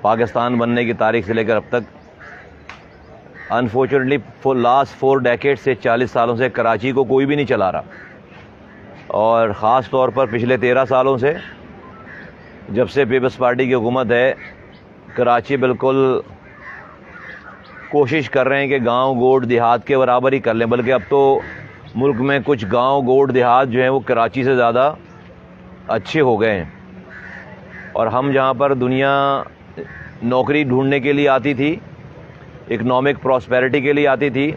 پاکستان بننے کی تاریخ سے لے کر اب تک انفارچونیٹلی فور لاسٹ 4 ڈیکیڈ سے 40 سالوں سے کراچی کو کوئی بھی نہیں چلا رہا، اور خاص طور پر پچھلے 13 سالوں سے جب سے پیپلز پارٹی کی حکومت ہے، کراچی بالکل کوشش کر رہے ہیں کہ گاؤں گوٹ دیہات کے برابر ہی کر لیں، بلکہ اب تو ملک میں کچھ گاؤں گوٹ دیہات جو ہیں وہ کراچی سے زیادہ اچھے ہو گئے ہیں۔ اور ہم جہاں پر دنیا نوکری ڈھونڈنے کے لیے آتی تھی، اکنامک پراسپیرٹی کے لیے آتی تھی،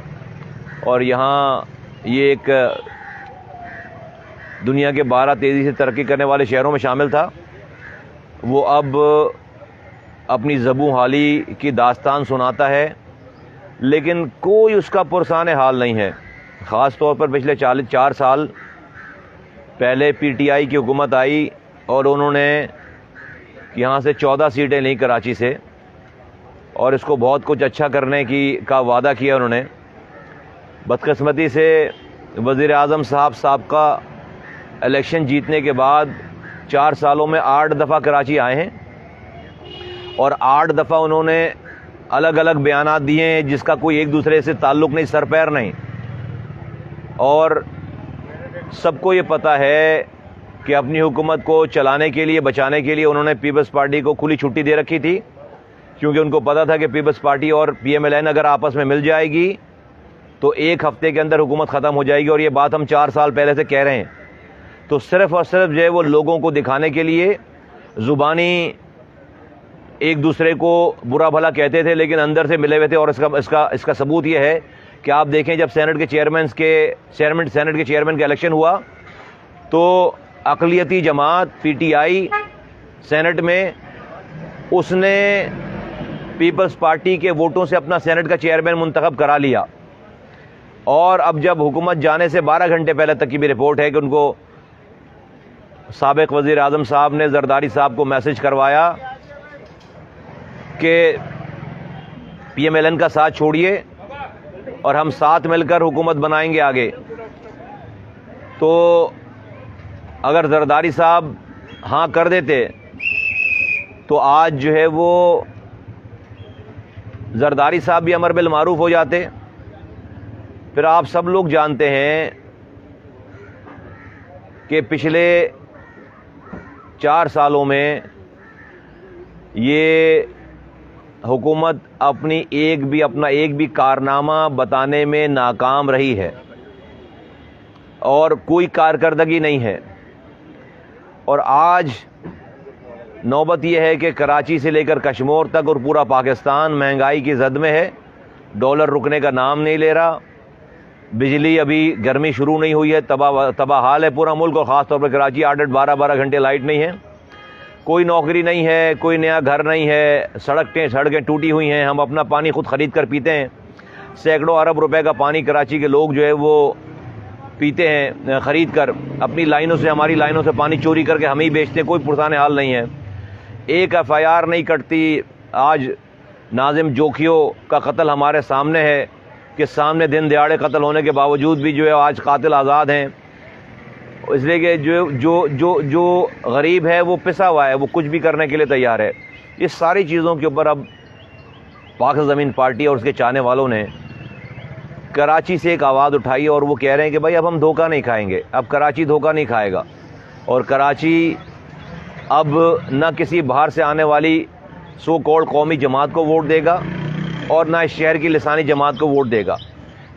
اور یہاں یہ ایک دنیا کے 12 تیزی سے ترقی کرنے والے شہروں میں شامل تھا، وہ اب اپنی زبوں حالی کی داستان سناتا ہے، لیکن کوئی اس کا پرسان حال نہیں ہے۔ خاص طور پر پچھلے 4 سال پہلے پی ٹی آئی کی حکومت آئی اور انہوں نے یہاں سے 14 سیٹیں لیں کراچی سے، اور اس کو بہت کچھ اچھا کرنے کا وعدہ کیا انہوں نے۔ بدقسمتی سے وزیر اعظم صاحب سابقہ الیکشن جیتنے کے بعد 4 سالوں میں 8 دفعہ کراچی آئے ہیں، اور 8 دفعہ انہوں نے الگ الگ بیانات دیے ہیں جس کا کوئی ایک دوسرے سے تعلق نہیں، سر پیر نہیں، اور سب کو یہ پتہ ہے کہ اپنی حکومت کو چلانے کے لیے، بچانے کے لیے انہوں نے پیپلز پارٹی کو کھلی چھٹی دے رکھی تھی، کیونکہ ان کو پتہ تھا کہ پیپلز پارٹی اور پی ایم ایل این اگر آپس میں مل جائے گی تو 1 ہفتے کے اندر حکومت ختم ہو جائے گی، اور یہ بات ہم 4 سال پہلے سے کہہ رہے ہیں۔ تو صرف اور صرف جو ہے وہ لوگوں کو دکھانے کے لیے زبانی ایک دوسرے کو برا بھلا کہتے تھے، لیکن اندر سے ملے ہوئے تھے، اور اس کا ثبوت یہ ہے کہ آپ دیکھیں جب سینٹ کے چیئرمین کا الیکشن ہوا تو اقلیتی جماعت پی ٹی آئی سینٹ میں اس نے پیپلز پارٹی کے ووٹوں سے اپنا سینٹ کا چیئرمین منتخب کرا لیا، اور اب جب حکومت جانے سے 12 گھنٹے پہلے تک کی بھی رپورٹ ہے کہ ان کو سابق وزیر اعظم صاحب نے زرداری صاحب کو میسج کروایا کہ پی ایم ایل این کا ساتھ چھوڑیے اور ہم ساتھ مل کر حکومت بنائیں گے آگے۔ تو اگر زرداری صاحب ہاں کر دیتے تو آج جو ہے وہ زرداری صاحب بھی امر بالمعروف ہو جاتے۔ پھر آپ سب لوگ جانتے ہیں کہ پچھلے 4 سالوں میں یہ حکومت اپنا ایک بھی کارنامہ بتانے میں ناکام رہی ہے، اور کوئی کارکردگی نہیں ہے۔ اور آج نوبت یہ ہے کہ کراچی سے لے کر کشمور تک اور پورا پاکستان مہنگائی کی زد میں ہے، ڈالر رکنے کا نام نہیں لے رہا، بجلی ابھی گرمی شروع نہیں ہوئی ہے، تباہ حال ہے پورا ملک، اور خاص طور پر کراچی 8-8 12-12 گھنٹے لائٹ نہیں ہے، کوئی نوکری نہیں ہے، کوئی نیا گھر نہیں ہے، سڑکیں ٹوٹی ہوئی ہیں، ہم اپنا پانی خود خرید کر پیتے ہیں، سینکڑوں ارب روپے کا پانی کراچی کے لوگ جو ہے وہ پیتے ہیں خرید کر، اپنی ہماری لائنوں سے پانی چوری کر کے ہم ہی بیچتے ہیں، کوئی پرسان حال نہیں ہے۔ ایک ایف آئی آر نہیں کٹتی۔ آج ناظم جوکھیو کا قتل ہمارے سامنے ہے کہ سامنے دن دیہاڑے قتل ہونے کے باوجود بھی جو ہے آج قاتل آزاد ہیں، اس لیے کہ جو غریب ہے وہ پسا ہوا ہے، وہ کچھ بھی کرنے کے لیے تیار ہے۔ اس ساری چیزوں کے اوپر اب پاک زمین پارٹی اور اس کے چاہنے والوں نے کراچی سے ایک آواز اٹھائی، اور وہ کہہ رہے ہیں کہ بھائی اب ہم دھوکہ نہیں کھائیں گے، اب کراچی دھوکہ نہیں کھائے گا، اور کراچی اب نہ کسی باہر سے آنے والی سو کالڈ قومی جماعت کو ووٹ دے گا، اور نہ اس شہر کی لسانی جماعت کو ووٹ دے گا،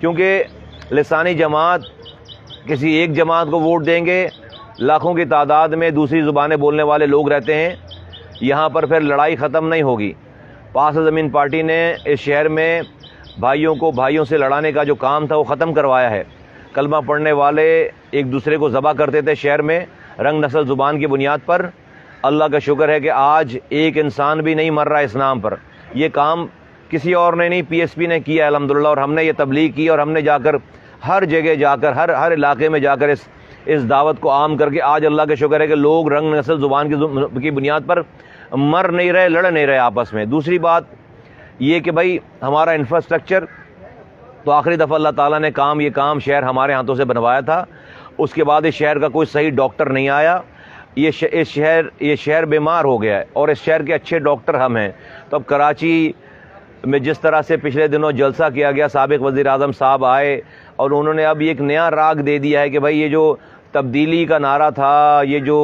کیونکہ لسانی جماعت کسی ایک جماعت کو ووٹ دیں گے، لاکھوں کی تعداد میں دوسری زبانیں بولنے والے لوگ رہتے ہیں، یہاں پر پھر لڑائی ختم نہیں ہوگی۔ پاک زمین پارٹی نے اس شہر میں بھائیوں کو بھائیوں سے لڑانے کا جو کام تھا وہ ختم کروایا ہے۔ کلمہ پڑھنے والے ایک دوسرے کو ذبح کرتے تھے شہر میں رنگ نسل زبان کی بنیاد پر، اللہ کا شکر ہے کہ آج ایک انسان بھی نہیں مر رہا اس نام پر۔ یہ کام کسی اور نے نہیں، پی ایس پی نے کیا الحمدللہ، اور ہم نے یہ تبلیغ کی، اور ہم نے جا کر ہر جگہ جا کر ہر علاقے میں جا کر اس دعوت کو عام کر کے آج اللہ کا شکر ہے کہ لوگ رنگ نسل زبان کی بنیاد پر مر نہیں رہے، لڑ نہیں رہے آپس میں۔ دوسری بات یہ کہ بھائی ہمارا انفراسٹرکچر تو آخری دفعہ اللہ تعالیٰ نے یہ کام شہر ہمارے ہاتھوں سے بنوایا تھا، اس کے بعد اس شہر کا کوئی صحیح ڈاکٹر نہیں آیا، یہ شہر بیمار ہو گیا ہے اور اس شہر کے اچھے ڈاکٹر ہم ہیں. تو اب کراچی میں جس طرح سے پچھلے دنوں جلسہ کیا گیا، سابق وزیر اعظم صاحب آئے اور انہوں نے اب ایک نیا راگ دے دیا ہے کہ بھائی یہ جو تبدیلی کا نعرہ تھا، یہ جو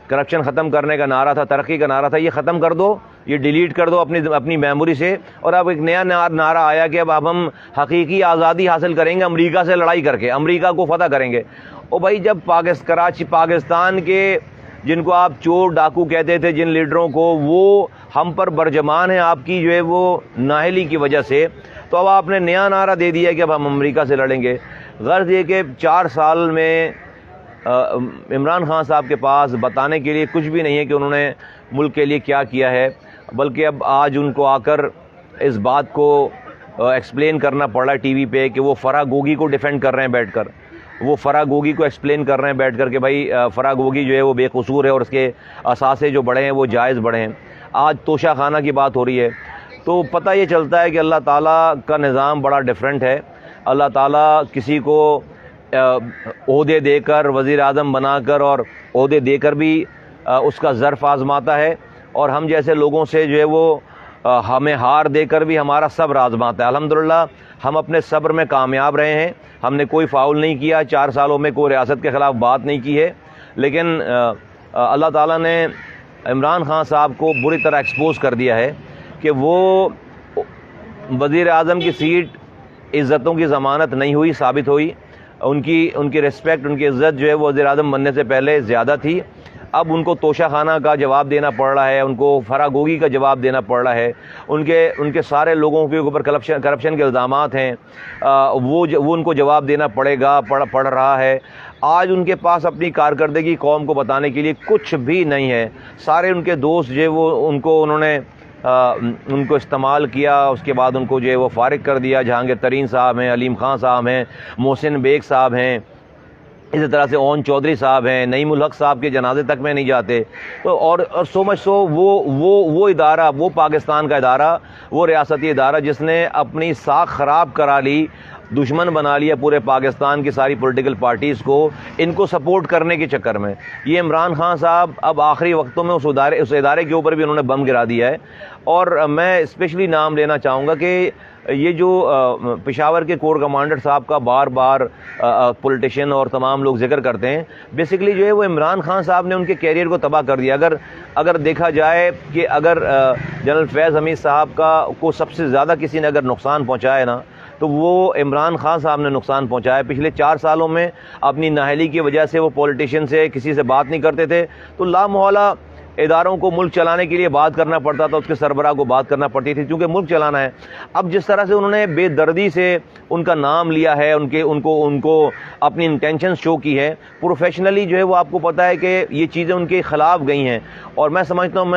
کرپشن ختم کرنے کا نعرہ تھا، ترقی کا نعرہ تھا، یہ ختم کر دو، یہ ڈیلیٹ کر دو اپنی میموری سے. اور اب ایک نیا نعرہ آیا کہ اب ہم حقیقی آزادی حاصل کریں گے امریکہ سے لڑائی کر کے، امریکہ کو فتح کریں گے. اور بھائی جب پاکستان کے جن کو آپ چور ڈاکو کہتے تھے، جن لیڈروں کو، وہ ہم پر برجمان ہیں آپ کی جو ہے وہ نااہلی کی وجہ سے، تو اب آپ نے نیا نعرہ دے دیا کہ اب ہم امریکہ سے لڑیں گے. غرض یہ کہ 4 سال میں عمران خان صاحب کے پاس بتانے کے لیے کچھ بھی نہیں ہے کہ انہوں نے ملک کے لیے کیا کیا ہے، بلکہ اب آج ان کو آ کر اس بات کو ایکسپلین کرنا پڑ رہا ہے ٹی وی پہ کہ وہ فرح گوگی کو ڈیفینڈ کر رہے ہیں بیٹھ کر، وہ فرح گوگی کو ایکسپلین کر رہے ہیں بیٹھ کر کہ بھائی فرح گوگی جو ہے وہ بے قصور ہے اور اس کے اثاثے جو بڑھے ہیں وہ جائز بڑھے ہیں. آج توشہ خانہ کی بات ہو رہی ہے، تو پتہ یہ چلتا ہے کہ اللہ تعالیٰ کا نظام بڑا ڈیفرنٹ ہے. اللہ تعالیٰ کسی کو عہدے دے کر، وزیر اعظم بنا کر اور عہدے دے کر بھی اس کا ظرف آزماتا ہے، اور ہم جیسے لوگوں سے جو ہے وہ ہمیں ہار دے کر بھی ہمارا صبر آزماتا ہے. الحمدللہ ہم اپنے صبر میں کامیاب رہے ہیں، ہم نے کوئی فاؤل نہیں کیا، 4 سالوں میں کوئی ریاست کے خلاف بات نہیں کی ہے. لیکن اللہ تعالیٰ نے عمران خان صاحب کو بری طرح ایکسپوز کر دیا ہے کہ وہ وزیر اعظم کی سیٹ عزتوں کی ضمانت نہیں ہوئی، ثابت ہوئی. ان کی رسپیکٹ، ان کی عزت جو ہے وہ وزیر اعظم بننے سے پہلے زیادہ تھی. اب ان کو توشہ خانہ کا جواب دینا پڑ رہا ہے، ان کو فرح گوگی کا جواب دینا پڑ رہا ہے. ان کے سارے لوگوں کے اوپر کرپشن کے الزامات ہیں، وہ ان کو جواب دینا پڑے گا، پڑ رہا ہے. آج ان کے پاس اپنی کارکردگی قوم کو بتانے کے لیے کچھ بھی نہیں ہے. سارے ان کے دوست جو ہے وہ ان کو استعمال کیا، اس کے بعد ان کو جو ہے وہ فارغ کر دیا. جہانگیر ترین صاحب ہیں، علیم خان صاحب ہیں، محسن بیگ صاحب ہیں، اسی طرح سے اون چودھری صاحب ہیں، نعیم الحق صاحب کے جنازے تک میں نہیں جاتے. تو اور سو مچ سو وہ ادارہ، وہ پاکستان کا ادارہ، وہ ریاستی ادارہ جس نے اپنی ساکھ خراب کرا لی، دشمن بنا لیا پورے پاکستان کی ساری پولیٹیکل پارٹیز کو ان کو سپورٹ کرنے کے چکر میں. یہ عمران خان صاحب اب آخری وقتوں میں اس ادارے کے اوپر بھی انہوں نے بم گرا دیا ہے. اور میں اسپیشلی نام لینا چاہوں گا کہ یہ جو پشاور کے کور کمانڈر صاحب کا بار بار پولیٹیشین اور تمام لوگ ذکر کرتے ہیں، بیسیکلی جو ہے وہ عمران خان صاحب نے ان کے کیریئر کو تباہ کر دیا. اگر دیکھا جائے کہ اگر جنرل فیض حمید صاحب کو سب سے زیادہ کسی نے اگر نقصان پہنچایا ہے نا، تو وہ عمران خان صاحب نے نقصان پہنچایا. پچھلے 4 سالوں میں اپنی نااہلی کی وجہ سے وہ پولیٹیشین سے کسی سے بات نہیں کرتے تھے، تو لامحالہ اداروں کو ملک چلانے کے لیے بات کرنا پڑتا تھا، اس کے سربراہ کو بات کرنا پڑتی تھی کیونکہ ملک چلانا ہے. اب جس طرح سے انہوں نے بے دردی سے ان کا نام لیا ہے، ان کو اپنی انٹینشن شو کی ہے، پروفیشنلی جو ہے وہ آپ کو پتہ ہے کہ یہ چیزیں ان کے خلاف گئی ہیں. اور میں سمجھتا ہوں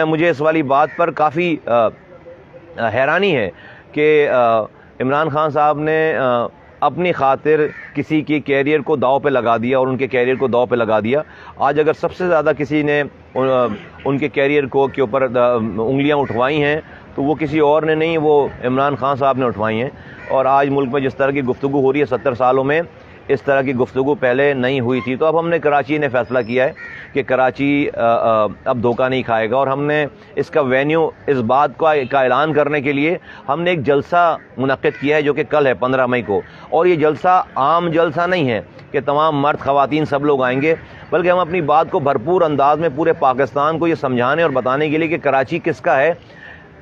مجھے اس والی بات پر کافی حیرانی ہے کہ عمران خان صاحب نے اپنی خاطر کسی کے کیریئر کو داؤ پہ لگا دیا اور ان کے کیریئر کو داؤ پہ لگا دیا. آج اگر سب سے زیادہ کسی نے ان کے کیریئر کے اوپر انگلیاں اٹھوائی ہیں تو وہ کسی اور نے نہیں، وہ عمران خان صاحب نے اٹھوائی ہیں. اور آج ملک میں جس طرح کی گفتگو ہو رہی ہے، 70 سالوں میں اس طرح کی گفتگو پہلے نہیں ہوئی تھی. تو اب ہم نے کراچی نے فیصلہ کیا ہے کہ کراچی اب دھوکہ نہیں کھائے گا، اور ہم نے اس کا وینیو، اس بات کا اعلان کرنے کے لیے ہم نے ایک جلسہ منعقد کیا ہے جو کہ کل ہے 15 مئی کو. اور یہ جلسہ عام جلسہ نہیں ہے کہ تمام مرد خواتین سب لوگ آئیں گے، بلکہ ہم اپنی بات کو بھرپور انداز میں پورے پاکستان کو یہ سمجھانے اور بتانے کے لیے کہ کراچی کس کا ہے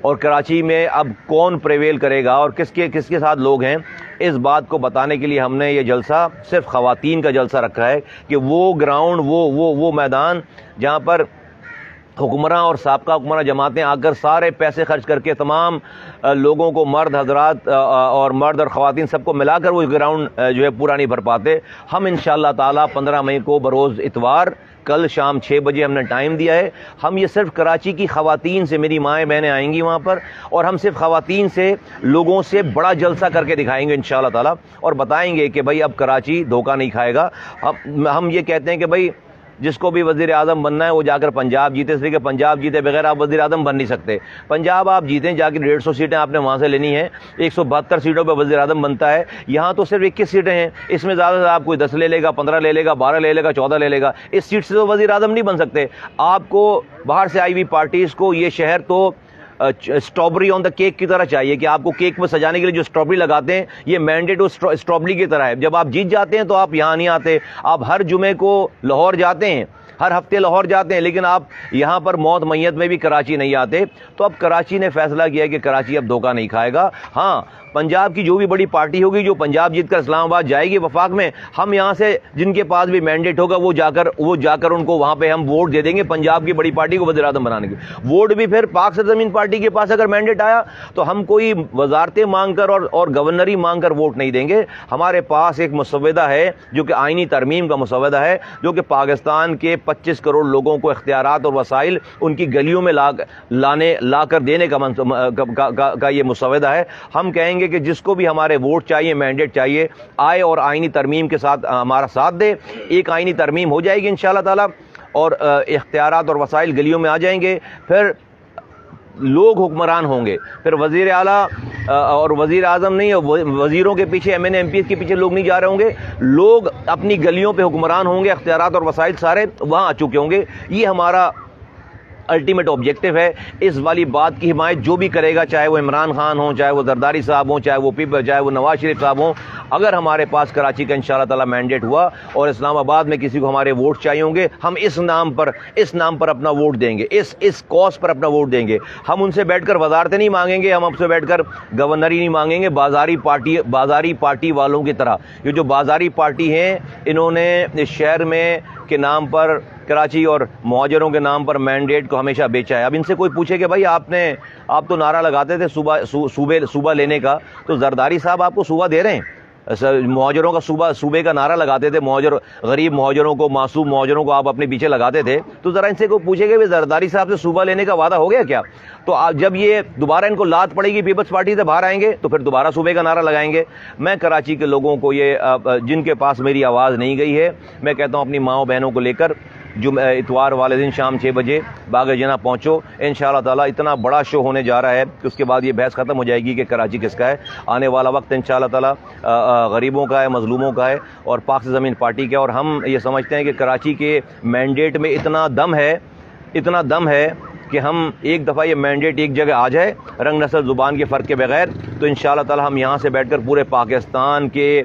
اور کراچی میں اب کون پریویل کرے گا اور کس کے ساتھ لوگ ہیں، اس بات کو بتانے کے لیے ہم نے یہ جلسہ صرف خواتین کا جلسہ رکھا ہے کہ وہ گراؤنڈ، وہ میدان جہاں پر حکمراں اور سابقہ حکمراں جماعتیں آ کر سارے پیسے خرچ کر کے تمام لوگوں کو، مرد حضرات اور مرد اور خواتین سب کو ملا کر وہ گراؤنڈ جو ہے پورا نہیں بھر پاتے. ہم انشاءاللہ تعالی 15 مئی کو بروز اتوار کل شام 6 بجے ہم نے ٹائم دیا ہے. ہم یہ صرف کراچی کی خواتین سے، میری مائیں بہنیں آئیں گی وہاں پر، اور ہم صرف خواتین سے، لوگوں سے بڑا جلسہ کر کے دکھائیں گے انشاءاللہ تعالی، اور بتائیں گے کہ بھائی اب کراچی دھوکہ نہیں کھائے گا. ہم یہ کہتے ہیں کہ بھائی جس کو بھی وزیر اعظم بننا ہے وہ جا کر پنجاب جیتے، اس لیے کہ پنجاب جیتے بغیر آپ وزیر اعظم بن نہیں سکتے۔ پنجاب آپ جیتیں، جا کے 150 سیٹیں آپ نے وہاں سے لینی ہیں، 172 سیٹوں پہ وزیر اعظم بنتا ہے، یہاں تو صرف 21 سیٹیں ہیں، اس میں زیادہ سے آپ کوئی 10 لے لے گا، 15 لے لے گا، 12 لے لے گا، 14 لے لے گا، اس سیٹ سے تو وزیر اعظم نہیں بن سکتے۔ آپ کو باہر سے آئی ہوئی پارٹیز کو یہ شہر تو اسٹرابری آن دا کیک کی طرح چاہیے کہ آپ کو کیک میں سجانے کے لیے جو اسٹرابری لگاتے ہیں یہ مینڈیٹ اسٹرابری کی طرح ہے۔ جب آپ جیت جاتے ہیں تو آپ یہاں نہیں آتے، آپ ہر جمعے کو لاہور جاتے ہیں، ہر ہفتے لاہور جاتے ہیں، لیکن آپ یہاں پر موت میت میں بھی کراچی نہیں آتے۔ تو اب کراچی نے فیصلہ کیا کہ کراچی اب دھوکہ نہیں کھائے گا۔ ہاں، پنجاب کی جو بھی بڑی پارٹی ہوگی جو پنجاب جیت کر اسلام آباد جائے گی وفاق میں، ہم یہاں سے جن کے پاس بھی مینڈیٹ ہوگا وہ جا کر ان کو وہاں پہ ہم ووٹ دے دیں گے پنجاب کی بڑی پارٹی کو وزیر اعظم بنانے کے۔ ووٹ بھی پھر پاک سرزمین پارٹی کے پاس اگر مینڈیٹ آیا تو ہم کوئی وزارتیں مانگ کر اور گورنری مانگ کر ووٹ نہیں دیں گے۔ ہمارے پاس ایک مسودہ ہے جو کہ آئینی ترمیم کا مسودہ ہے، جو کہ پاکستان کے 25 کروڑ لوگوں کو اختیارات اور وسائل ان کی گلیوں میں لا کر دینے کا یہ مسودہ ہے۔ ہم کہیں گے کہ جس کو بھی ہمارے ووٹ چاہیے، مینڈیٹ چاہیے، آئے اور آئینی ترمیم کے ساتھ ہمارا ساتھ دے۔ ایک آئینی ترمیم ہو جائے گی انشاءاللہ تعالی اور اختیارات اور وسائل گلیوں میں آ جائیں گے، پھر لوگ حکمران ہوں گے، پھر وزیر اعلیٰ اور وزیر اعظم نہیں، وزیروں کے پیچھے، M N A M P کے پیچھے لوگ نہیں جا رہے ہوں گے، لوگ اپنی گلیوں پہ حکمران ہوں گے، اختیارات اور وسائل سارے وہاں آ چکے ہوں گے۔ یہ ہمارا الٹیمیٹ آبجیکٹو ہے۔ اس والی بات کی حمایت جو بھی کرے گا، چاہے وہ عمران خان ہوں، چاہے وہ زرداری صاحب ہوں، چاہے وہ نواز شریف صاحب ہوں، اگر ہمارے پاس کراچی کا انشاءاللہ تعالی مینڈیٹ ہوا اور اسلام آباد میں کسی کو ہمارے ووٹ چاہیے ہوں گے، ہم اس نام پر اپنا ووٹ دیں گے، اس کاز پر اپنا ووٹ دیں گے۔ ہم ان سے بیٹھ کر وزارتیں نہیں مانگیں گے، ہم ان سے بیٹھ کر گورنری نہیں مانگیں گے بازاری پارٹی والوں کی طرح۔ یہ جو بازاری پارٹی ہیں، انہوں نے اس شہر میں کے نام پر، کراچی اور مہاجروں کے نام پر مینڈیٹ کو ہمیشہ بیچا ہے۔ اب ان سے کوئی پوچھے کہ بھائی آپ تو نعرہ لگاتے تھے صوبہ لینے کا، تو زرداری صاحب آپ کو صوبہ دے رہے ہیں؟ مہاجروں کا صوبے کا نعرہ لگاتے تھے، غریب مہاجروں کو، معصوم مہاجروں کو آپ اپنے پیچھے لگاتے تھے، تو ذرا ان سے کوئی پوچھے کہ زرداری صاحب سے صوبہ لینے کا وعدہ ہو گیا کیا؟ تو جب یہ دوبارہ ان کو لات پڑے گی، پیپلز پارٹی سے باہر آئیں گے تو پھر دوبارہ صوبے کا نعرہ لگائیں گے۔ میں کراچی کے لوگوں کو جن کے پاس میری آواز نہیں گئی ہے، میں کہتا ہوں اپنی ماؤں بہنوں کو لے کر اتوار والے دن شام 6 بجے باغ جناح پہنچو۔ انشاءاللہ تعالی اتنا بڑا شو ہونے جا رہا ہے کہ اس کے بعد یہ بحث ختم ہو جائے گی کہ کراچی کس کا ہے۔ آنے والا وقت انشاءاللہ تعالی غریبوں کا ہے، مظلوموں کا ہے اور پاک سے زمین پارٹی کا ہے، اور ہم یہ سمجھتے ہیں کہ کراچی کے مینڈیٹ میں اتنا دم ہے کہ ہم ایک دفعہ یہ مینڈیٹ ایک جگہ آ جائے رنگ نسل زبان کے فرق کے بغیر، تو انشاءاللہ تعالی ہم یہاں سے بیٹھ کر پورے پاکستان کے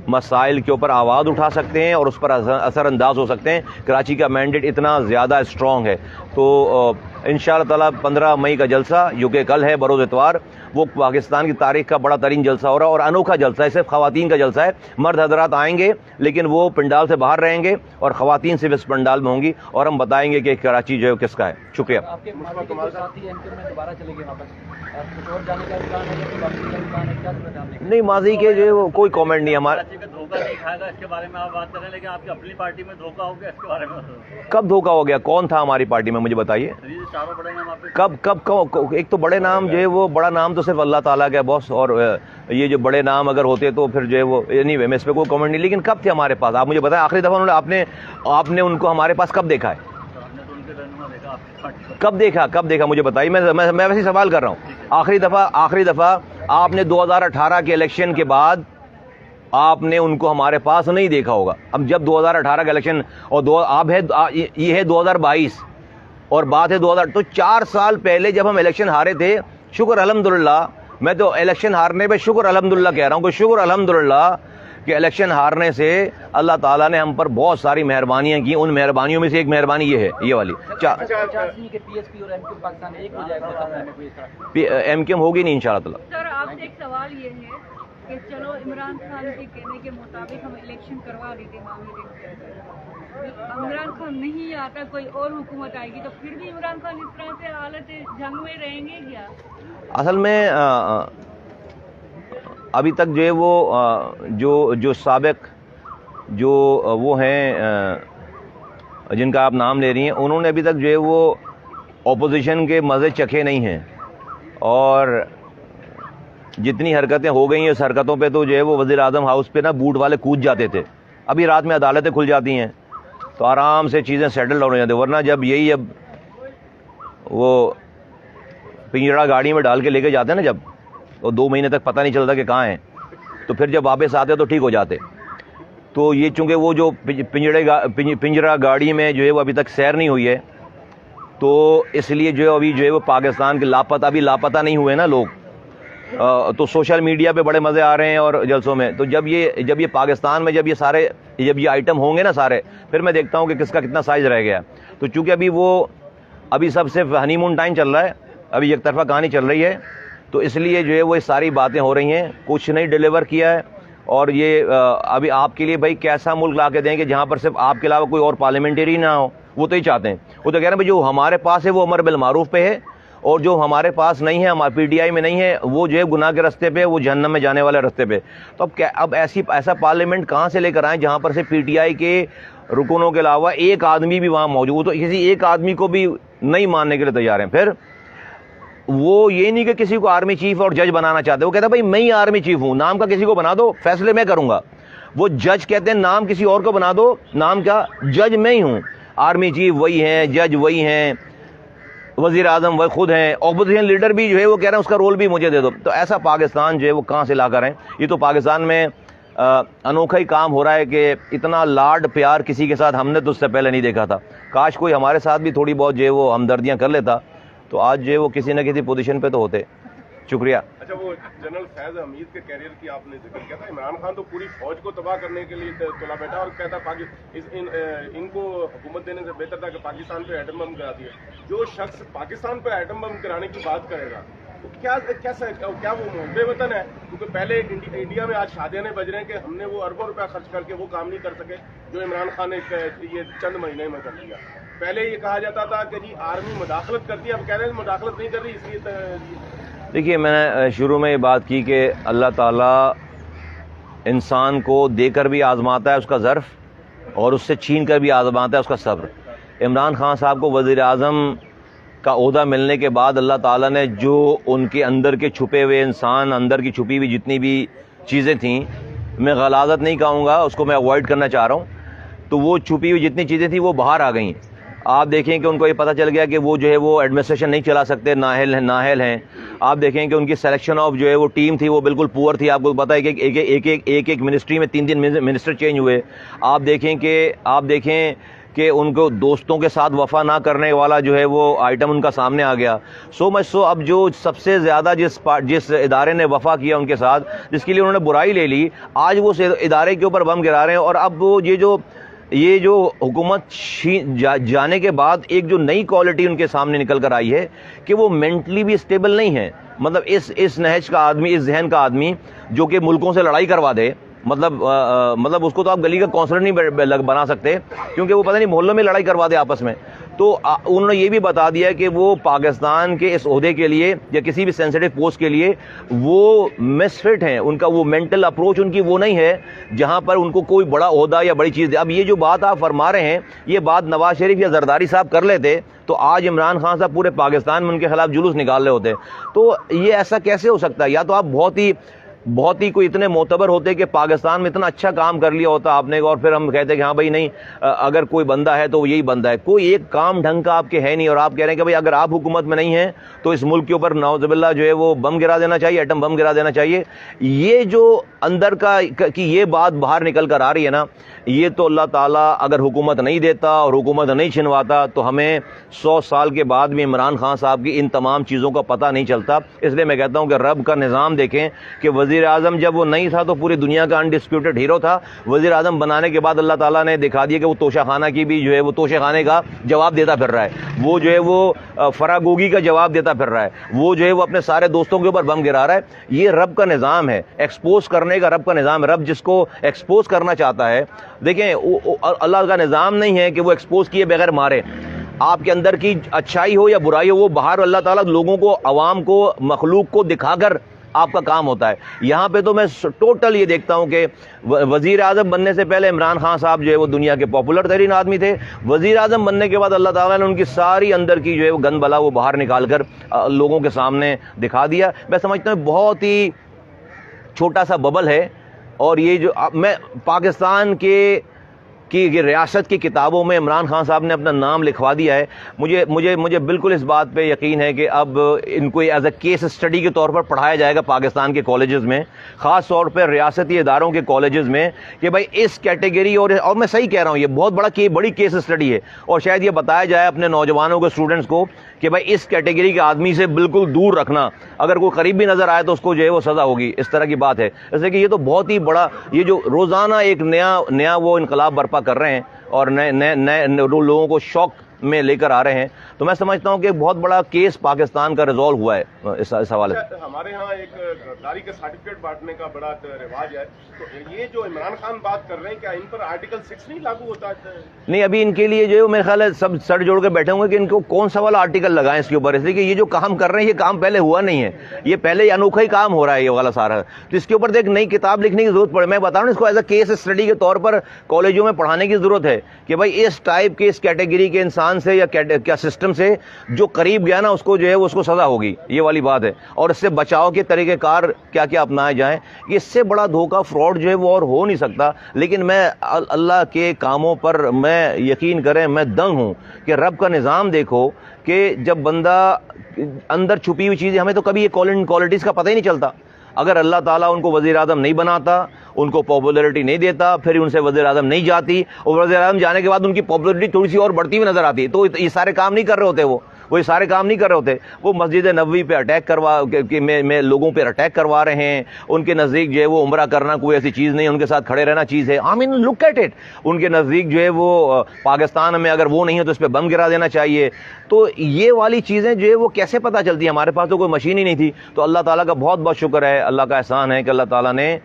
مسائل کے اوپر آواز اٹھا سکتے ہیں اور اس پر اثر انداز ہو سکتے ہیں۔ کراچی کا مینڈیٹ اتنا زیادہ اسٹرانگ ہے، تو انشاءاللہ تعالی 15 مئی کا جلسہ جو کہ کل ہے بروز اتوار، وہ پاکستان کی تاریخ کا بڑا ترین جلسہ ہو رہا ہے اور انوکھا جلسہ ہے۔ صرف خواتین کا جلسہ ہے، مرد حضرات آئیں گے لیکن وہ پنڈال سے باہر رہیں گے اور خواتین صرف اس پنڈال میں ہوں گی، اور ہم بتائیں گے کہ کراچی جو ہے کس کا ہے۔ شکریہ۔ نہیں، ماضی کے جو ہے وہ کوئی کامنٹ نہیں ہمارا۔ دھوکہ نہیں کھائے گا اس کے بارے میں آپ بات کر رہے ہیں، لیکن آپ کی اپنی پارٹی میں دھوکہ ہو گیا، اس کے بارے میں کب دھوکہ ہو گیا؟ کون تھا ہماری پارٹی میں؟ مجھے بتائیے۔ چاروں بڑے نام آپ کب ایک تو بڑے نام جو ہے وہ بڑا نام تو صرف اللہ تعالیٰ کا ہے باس، اور یہ جو بڑے نام اگر ہوتے تو پھر جو ہے وہ نہیں، میں اس پہ کوئی کامنٹ نہیں، لیکن کب تھے ہمارے پاس؟ آپ مجھے بتائیں، آخری دفعہ آپ نے ان کو ہمارے پاس کب دیکھا ہے؟ کب دیکھا مجھے بتائیے، میں ویسے سوال کر رہا ہوں۔ آخری دفعہ آپ نے 2018 کے الیکشن کے بعد آپ نے ان کو ہمارے پاس نہیں دیکھا ہوگا۔ اب جب 2018 کا الیکشن اور یہ ہے 2022 اور بات ہے 2000، تو 4 سال پہلے جب ہم الیکشن ہارے تھے، شکر الحمدللہ، میں تو الیکشن ہارنے پہ شکر الحمدللہ کہہ رہا ہوں کہ شکر الحمدللہ کہ الیکشن ہارنے سے اللہ تعالیٰ نے ہم پر بہت ساری مہربانیاں کی۔ ان مہربانیوں میں سے ایک مہربانی یہ ہے، یہ والی ایم کیو ایم ہوگی نہیں انشاءاللہ تعالیٰ۔ سر آپ سے ایک سوال یہ ہے کہ چلو عمران خان کے کہنے کے مطابق ہم الیکشن کروا دیتے عمران خان نہیں آتا، کوئی اور حکومت آئے گی، تو پھر بھی عمران خان اس طرح سے حالت جنگ میں رہیں گے کیا؟ اصل میں ابھی تک جو ہے وہ جو سابق جو وہ ہیں جن کا آپ نام لے رہی ہیں، انہوں نے ابھی تک جو ہے وہ اپوزیشن کے مزے چکھے نہیں ہیں، اور جتنی حرکتیں ہو گئی ہیں اس حرکتوں پہ تو جو ہے وہ وزیر اعظم ہاؤس پہ نا بوٹ والے کود جاتے تھے۔ ابھی رات میں عدالتیں کھل جاتی ہیں، تو آرام سے چیزیں سیٹل ڈاؤن ہو جاتی. ورنہ جب یہی اب وہ پنجرا گاڑی میں ڈال کے لے کے جاتے ہیں نا، جب وہ 2 مہینے تک پتہ نہیں چلتا کہ کہاں ہیں، تو پھر جب واپس آتے تو ٹھیک ہو جاتے. تو یہ چونکہ وہ جو پنجرا گاڑی میں جو ہے وہ ابھی تک سیر نہیں ہوئی ہے، تو اس لیے جو ہے ابھی جو ہے وہ پاکستان کے لاپتہ نہیں ہوئے نا لوگ. تو سوشل میڈیا پہ بڑے مزے آ رہے ہیں اور جلسوں میں. تو جب یہ پاکستان میں جب یہ آئٹم ہوں گے نا سارے، پھر میں دیکھتا ہوں کہ کس کا کتنا سائز رہ گیا. تو چونکہ ابھی سب سے ہنی مون ٹائم چل رہا ہے، ابھی ایک طرفہ کہانی چل رہی ہے، تو اس لیے جو ہے وہ ساری باتیں ہو رہی ہیں. کچھ نہیں ڈیلیور کیا ہے. اور یہ ابھی آپ کے لیے بھائی کیسا ملک لا کے دیں کہ جہاں پر صرف آپ کے علاوہ کوئی اور پارلیمنٹری نہ ہو. وہ تو ہی چاہتے ہیں. وہ تو کہہ رہے ہیں بھائی جو ہمارے پاس ہے وہ امر بالمعروف پہ ہے، اور جو ہمارے پاس نہیں ہے، ہمارے پی ٹی آئی میں نہیں ہے، وہ جو ہے گناہ کے رستے پہ، وہ جہنم میں جانے والے رستے پہ. تو اب ایسا پارلیمنٹ کہاں سے لے کر آئیں جہاں پر سے پی ٹی آئی کے رکنوں کے علاوہ ایک آدمی بھی وہاں موجود، تو کسی ایک آدمی کو بھی نہیں ماننے کے لیے تیار ہیں. پھر وہ یہ نہیں کہ کسی کو آرمی چیف اور جج بنانا چاہتے، وہ کہتا ہے بھائی میں ہی آرمی چیف ہوں، نام کا کسی کو بنا دو، فیصلے میں کروں گا. وہ جج کہتے ہیں نام کسی اور کو بنا دو، نام کا جج میں ہی ہوں. آرمی چیف وہی ہیں، جج وہی ہیں، وزیر اعظم وہ خود ہیں، اپوزیشن لیڈر بھی جو ہے وہ کہہ رہے ہیں اس کا رول بھی مجھے دے دو. تو ایسا پاکستان جو ہے وہ کہاں سے لا کر ہیں؟ یہ تو پاکستان میں انوکھا ہی کام ہو رہا ہے کہ اتنا لاڈ پیار کسی کے ساتھ ہم نے تو اس سے پہلے نہیں دیکھا تھا. کاش کوئی ہمارے ساتھ بھی تھوڑی بہت جو ہے وہ ہمدردیاں کر لیتا تو آج جو ہے وہ کسی نہ کسی پوزیشن پہ تو ہوتے. شکریہ. اچھا، وہ جنرل فیض حمید کے کیریئر کی آپ نے ذکر کیا تھا. عمران خان تو پوری فوج کو تباہ کرنے کے لیے تلا بیٹھا اور کہتا ان کو حکومت دینے سے بہتر تھا کہ پاکستان پہ ایٹم بم گرا دیا. جو شخص پاکستان پہ ایٹم بم گرانے کی بات کرے گا تو کیا وہ محب وطن ہے؟ کیونکہ پہلے انڈیا میں آج شادیاں بج رہے ہیں کہ ہم نے وہ اربوں روپے خرچ کر کے وہ کام نہیں کر سکے جو عمران خان نے یہ چند مہینے میں کر دیا. پہلے یہ کہا جاتا تھا کہ جی آرمی مداخلت کرتی ہے، اب کہہ رہے ہیں مداخلت نہیں کر رہی. اس لیے دیکھیے، میں نے شروع میں یہ بات کی کہ اللہ تعالیٰ انسان کو دے کر بھی آزماتا ہے اس کا ظرف، اور اس سے چھین کر بھی آزماتا ہے اس کا صبر. عمران خان صاحب کو وزیر اعظم کا عہدہ ملنے کے بعد اللہ تعالیٰ نے جو ان کے اندر کے چھپے ہوئے انسان، اندر کی چھپی ہوئی جتنی بھی چیزیں تھیں، میں غلاظت نہیں کہوں گا، اس کو میں اوائڈ کرنا چاہ رہا ہوں، تو وہ چھپی ہوئی جتنی چیزیں تھیں وہ باہر آ گئیں. آپ دیکھیں کہ ان کو یہ پتہ چل گیا کہ وہ جو ہے وہ ایڈمنسٹریشن نہیں چلا سکتے، نااہل ہیں. آپ دیکھیں کہ ان کی سلیکشن آف جو ہے وہ ٹیم تھی وہ بالکل پور تھی. آپ کو پتہ ہے کہ ایک منسٹری میں 3 منسٹر چینج ہوئے. آپ دیکھیں کہ ان کو دوستوں کے ساتھ وفا نہ کرنے والا جو ہے وہ آئٹم ان کا سامنے آ گیا. سو اب جو سب سے زیادہ جس ادارے نے وفا کیا ان کے ساتھ، جس کے لیے انہوں نے برائی لے لی، آج وہ ادارے کے اوپر بم گرا رہے ہیں. اور اب وہ یہ جو حکومت جانے کے بعد ایک جو نئی کوالٹی ان کے سامنے نکل کر آئی ہے کہ وہ مینٹلی بھی اسٹیبل نہیں ہے. مطلب اس نہج کا آدمی، اس ذہن کا آدمی جو کہ ملکوں سے لڑائی کروا دے، مطلب اس کو تو آپ گلی کا کونسلر نہیں بنا سکتے، کیونکہ وہ پتہ نہیں محلوں میں لڑائی کروا دے آپس میں. تو انہوں نے یہ بھی بتا دیا کہ وہ پاکستان کے اس عہدے کے لیے یا کسی بھی سینسیٹیو پوسٹ کے لیے وہ مس فٹ ہیں. ان کا وہ مینٹل اپروچ ان کی وہ نہیں ہے جہاں پر ان کو کوئی بڑا عہدہ یا بڑی چیز دے. اب یہ جو بات آپ فرما رہے ہیں، یہ بات نواز شریف یا زرداری صاحب کر لیتے تو آج عمران خان صاحب پورے پاکستان میں ان کے خلاف جلوس نکال رہے ہوتے. تو یہ ایسا کیسے ہو سکتا ہے؟ یا تو آپ بہت ہی کوئی اتنے معتبر ہوتے کہ پاکستان میں اتنا اچھا کام کر لیا ہوتا آپ نے، اور پھر ہم کہتے کہ ہاں بھائی نہیں، اگر کوئی بندہ ہے تو یہی بندہ ہے. کوئی ایک کام ڈھنگ کا آپ کے ہے نہیں، اور آپ کہہ رہے ہیں کہ بھائی اگر آپ حکومت میں نہیں ہیں تو اس ملک کے اوپر نعوذ باللہ جو ہے وہ بم گرا دینا چاہیے، ایٹم بم گرا دینا چاہیے. یہ جو اندر کی یہ بات باہر نکل کر آ رہی ہے نا، یہ تو اللہ تعالیٰ اگر حکومت نہیں دیتا اور حکومت نہیں چھنواتا تو ہمیں 100 سال کے بعد بھی عمران خان صاحب کی ان تمام چیزوں کا پتہ نہیں چلتا. اس لیے میں کہتا ہوں کہ رب کا نظام دیکھیں کہ وزیر اعظم جب وہ نہیں تھا تو پوری دنیا کا انڈسپیوٹڈ ہیرو تھا. وزیر اعظم بنانے کے بعد اللہ تعالیٰ نے دکھا دیا کہ وہ توشہ خانہ کی بھی جو ہے وہ توشہ خانے کا جواب دیتا پھر رہا ہے، وہ جو ہے وہ فراگوگی کا جواب دیتا پھر رہا ہے، وہ جو ہے وہ اپنے سارے دوستوں کے اوپر بم گرا رہا ہے. یہ رب کا نظام ہے، ایکسپوز کرنے کا رب کا نظام. رب جس کو ایکسپوز کرنا چاہتا ہے، دیکھیں اللہ کا نظام نہیں ہے کہ وہ ایکسپوز کیے بغیر مارے. آپ کے اندر کی اچھائی ہو یا برائی ہو، وہ باہر اللہ تعالیٰ لوگوں کو، عوام کو، مخلوق کو دکھا کر آپ کا کام ہوتا ہے. یہاں پہ تو میں ٹوٹل یہ دیکھتا ہوں کہ وزیر اعظم بننے سے پہلے عمران خان صاحب جو ہے وہ دنیا کے پاپولر ترین آدمی تھے. وزیر اعظم بننے کے بعد اللہ تعالیٰ نے ان کی ساری اندر کی جو ہے وہ گند بلا وہ باہر نکال کر لوگوں کے سامنے دکھا دیا. میں سمجھتا ہوں بہت ہی چھوٹا سا ببل ہے. اور یہ جو میں پاکستان کے کہ ریاست کی کتابوں میں عمران خان صاحب نے اپنا نام لکھوا دیا ہے. مجھے بالکل اس بات پہ یقین ہے کہ اب ان کو ایز اے کیس اسٹڈی کے طور پر پڑھایا جائے گا پاکستان کے کالجز میں, خاص طور پہ ریاستی اداروں کے کالجز میں, کہ بھائی اس کیٹیگری اور میں صحیح کہہ رہا ہوں, یہ بہت بڑی کیس اسٹڈی ہے, اور شاید یہ بتایا جائے اپنے نوجوانوں کو, اسٹوڈنٹس کو, کہ بھائی اس کیٹیگری کے آدمی سے بالکل دور رکھنا, اگر کوئی قریب بھی نظر آئے تو اس کو جو ہے وہ سزا ہوگی. اس طرح کی بات ہے, اس لیے کہ یہ تو بہت ہی بڑا, یہ جو روزانہ ایک نیا وہ انقلاب برپا کر رہے ہیں اور نئے لوگوں کو شوق میں لے کر آ رہے ہیں, تو میں سمجھتا ہوں کہ بہت بڑا کیس پاکستان کا ریزالو ہوا ہے اس حوالے سے. ہمارے ہاں ایک غداری کا سرٹیفکیٹ بانٹنے کا بڑا رواج ہے, تو یہ جو عمران خان بات کر رہے ہیں کیا ان پر آرٹیکل 6 نہیں لاگو ہوتا ہے؟ نہیں, ابھی ان کے لیے جو ہے میرے خیال ہے سب سر جوڑ کے بیٹھے ہوں گے کہ ان کو کون سا والا آرٹیکل لگائیں اس کے اوپر, اس لیے کہ یہ جو کام کر رہے ہیں یہ کام پہلے ہوا نہیں ہے, یہ پہلے انوکھا ہی کام ہو رہا ہے یہ والا سارا, تو اس کے اوپر ایک نئی کتاب لکھنے کی ضرورت پڑے. میں بتا رہا ہوں اس کو ایز اے کیس اسٹڈی کے طور پر کالجوں میں پڑھانے کی ضرورت ہے کہ بھائی اس ٹائپ کے اس کیٹیگری کے انسان سے یا کیا سسٹم سے جو قریب گیا نا اس کو جو ہے اس کو سزا ہوگی, یہ والی بات ہے. اور اس سے بچاؤ کے طریقہ کار کیا کیا اپنائے جائیں, اس سے بڑا دھوکہ فراڈ جو ہے وہ اور ہو نہیں سکتا. لیکن میں اللہ کے کاموں پر میں یقین کریں, میں دنگ ہوں کہ رب کا نظام دیکھو کہ جب بندہ اندر چھپی ہوئی چیزیں, ہمیں تو کبھی یہ کوالٹیز کا پتہ ہی نہیں چلتا. اگر اللہ تعالیٰ ان کو وزیر اعظم نہیں بناتا, ان کو پاپولرٹی نہیں دیتا, پھر ان سے وزیر اعظم نہیں جاتی, اور وزیر اعظم جانے کے بعد ان کی پاپولرٹی تھوڑی سی اور بڑھتی ہوئی نظر آتی, تو یہ سارے کام نہیں کر رہے ہوتے, وہ یہ سارے کام نہیں کر رہے ہوتے. وہ مسجد نبوی پہ اٹیک میں لوگوں پہ اٹیک کروا رہے ہیں, ان کے نزدیک جو ہے وہ عمرہ کرنا کوئی ایسی چیز نہیں, ان کے ساتھ کھڑے رہنا چیز ہے. آئی مین لک ایٹ اٹ, ان کے نزدیک جو ہے وہ پاکستان میں اگر وہ نہیں ہے تو اس پہ بم گرا دینا چاہیے. تو یہ والی چیزیں جو ہے وہ کیسے پتہ چلتی ہیں, ہمارے پاس تو کوئی مشین ہی نہیں تھی. تو اللہ تعالیٰ کا بہت بہت شکر ہے, اللہ کا احسان ہے کہ اللہ تعالیٰ نے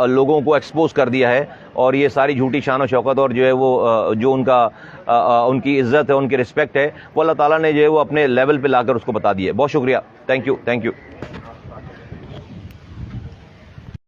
لوگوں کو ایکسپوز کر دیا ہے, اور یہ ساری جھوٹی شان و شوکت اور جو ہے وہ جو ان کی عزت ہے, ان کی رسپیکٹ ہے, وہ اللہ تعالیٰ نے جو ہے وہ اپنے لیول پہ لا کر اس کو بتا دیا ہے. بہت شکریہ, تھینک یو.